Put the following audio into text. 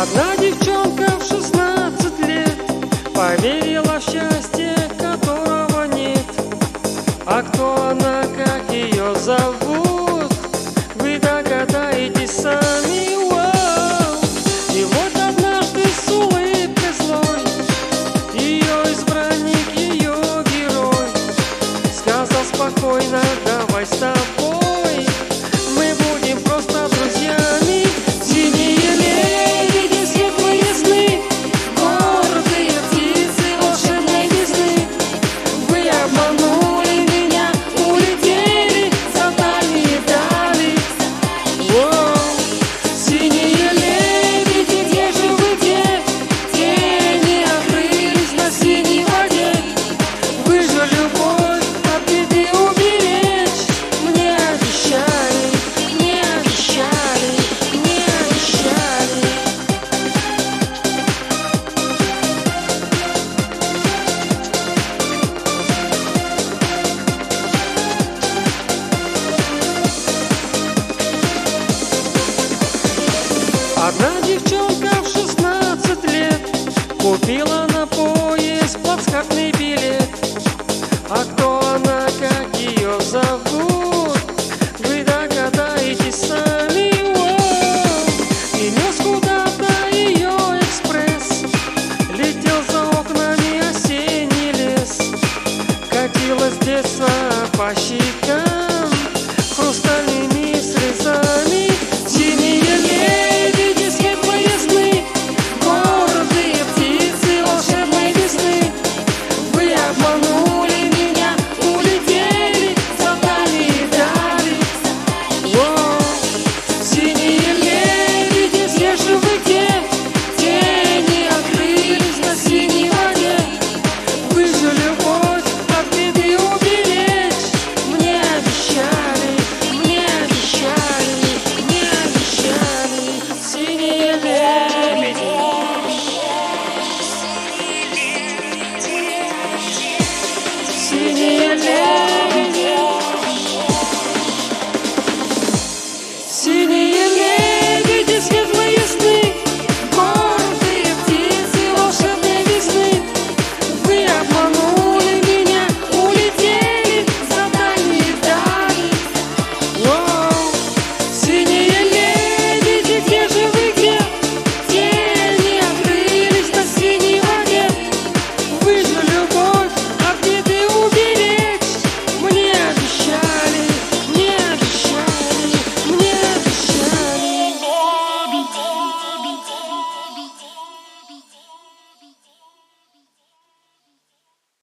Одна девчонка в 16 лет поверила в счастье, которого нет. А кто она, как ее зовут, вы догадаетесь сами. Вау! И вот однажды с улыбкой злой ее избранник, ее герой сказал спокойно: давай с тобой мы будем просто друзьями. Синие лебеди, светлые сны, гордые птицы волшебной весны. Вы обманули меня, улетели за дальние дали. Воу! Синие лебеди, где же вы, где? Тени открылись на синей воде. Вы же любовь от беды уберечь мне обещали, мне обещали, мне обещали. Одна девчонка в 16 лет купила на пояс плацкартный